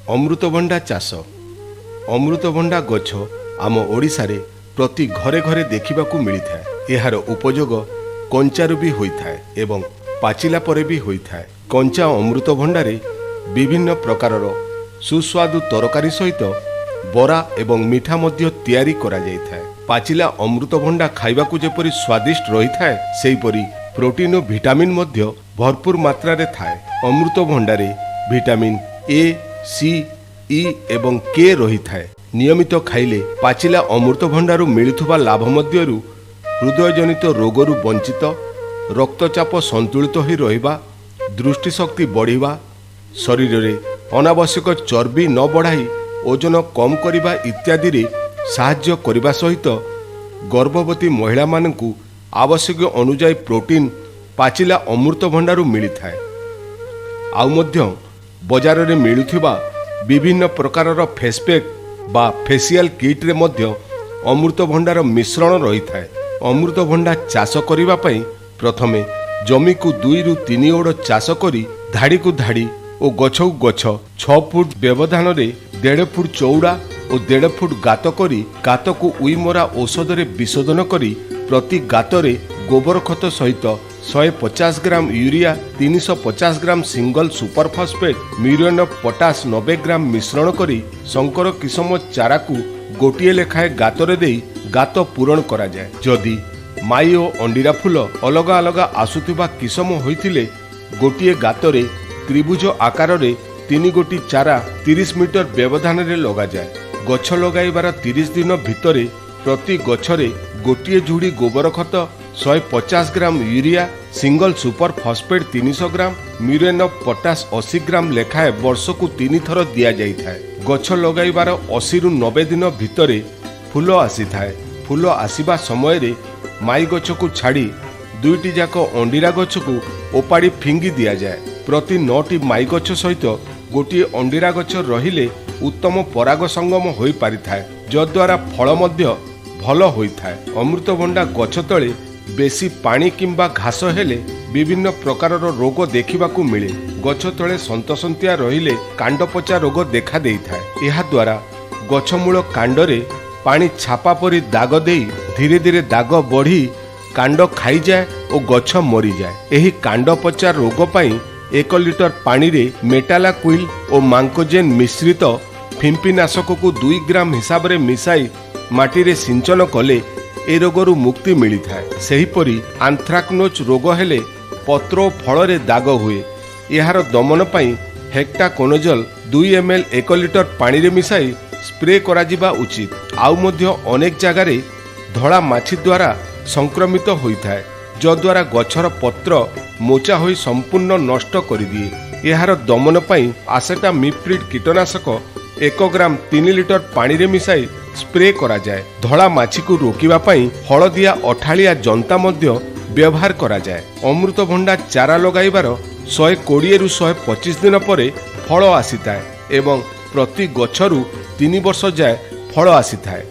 अमृतभंडा चाष। अमृतभंडा गछ आम ओडिशारे प्रति घरे घरे देखिबाकू मिलिथाए। एहार उपयोग कंचारू भी होइथाए एवं पाचिला परे भी होइथाए। कंचा अमृतभंडारे विभिन्न प्रकारर सुस्वादु तरकारी सहित बरा एवं मिठा मध्य तैयारी करा जाइथाए। पाचिला अमृतभंडा खाइबाकू जेपरि स्वादिष्ट रहिथाए सेहीपरि प्रोटीन और विटामिन मध्य भरपूर मात्रा रे थाए। अमृतभंडारे विटामिन ए, सी, ई एवं के रही थाए। नियमित खाइले पाचिला अमृतभंडारू मिलुथुबा लाभ मध्यरु हृदय जनित रोगरु वंचित, रक्तचाप संतुलित होई रहिबा, दृष्टिशक्ति बढ़िबा, शरीर रे अनावश्यक चर्बी न बढ़ाई ओजन कम करिबा इत्यादि रे साहाय्य करिबा सहित गर्भवती महिला मानकु आवश्यक अनुजाई प्रोटीन पाचिला अमृतभंडारू मिलिथाए। आउ मध्य बजार रे मिलुथिबा विभिन्न प्रकारर फेसपैक बा फेशियल किट रे मध्य अमृतभंडार मिश्रण रही थाए। अमृतभंडा चाष करिबा पई प्रथमे जमी को 2 रु 3 ओड़ चाष करी धाड़ी को धाड़ी और गछ को गछ 6 फुट व्यवधान रे 1.5 फुट चौड़ा और 1.5 फुट गात करी गात को उईमरा औषध रे विशोधन करी प्रति गात रे गोबर खत सहित 150 gram urea, 350 gram single super phosphate, muriate of potash 90 gram मिश्रण करी संकर किसम चारा को गोटिए लेखाए गातरे देई गात पूरण करा जाए। जदि माई और अंडीरा फूल अलग अलग आसुथिबा किसम होइथिले गोटिए गातरे त्रिभुज आकार रे 3 गोटी चारा 30 मीटर व्यवधान रे लगा जाए। गछ लगाइबार 30 दिन भितरे प्रति गछरे गोटिए झुड़ी गोबर खत, 150 gram urea, single super phosphate 300 gram, muriate of potash 80 gram लेखाए वर्ष को 3 थर दिया जाइथाए। गछ लगाइबार 80 रु 90 दिन भितरे फूल आसी थाए। फूल आसीबा समय रे माई गछ को छाड़ी 2टी जाक अंडीरा गछ को ओपाड़ी फिंगी दिया जाए। प्रति 9टी माई गछ सहित गोटिए अंडीरा गछ रहिले उत्तम पराग संगम होई पारिथाए, जद्वारा फल मध्य भल होइथाए। अमृतभंडा गछ तले बेसी पानी किंबा घास हेले विभिन्न प्रकारर रोग देखिबाकू मिले। गछ तले सन्तसंतिया रहिले कांडपचा रोग देखा देइथाए। एहा द्वारा गछमूल कांडरे पानी छापा परी दाग देई धीरे धीरे दाग बढ़ी कांड खाई जाए और गछ मरी जाए। एही कांडपचा रोग पाई 1 लिटर पानी रे मेटालाक्विल और मांकोजेन मिश्रित फिंपीनाशक को 2 ग्राम हिसाब रे मिसाई माटी रे सिंचन कले ए रोगरु मुक्ति मिलिथाए। सेहीपरि आंथ्राक्नोज रोग हेले पत्र और फल रे दाग हुए। एहार दमन पाई हेक्टाकोनोजल 2 ml 1 लिटर पानी रे मिसाई स्प्रे करा जिबा उचित। आउ मध्य अनेक जगार धड़ा माछी द्वारा संक्रमित होइथाए, जद्वारा गछर पत्र मोचा होई संपूर्ण नष्ट करि दिए। एहार दमन पाई आसेटामिप्रिड कीटनाशक 1 ग्राम 3 लिटर पानी रे मिसाई स्प्रे करा जाए। धड़ा माछी को रोकिबा पाई हलदिया अठालिया जंता मध्य व्यवहार करा जाए। अमृतभंडा चारा लगाइबार 120 रु 125 दिन परे फल आसीथाए एवं प्रति गछरु 3 वर्ष जाए फल आसीथाए।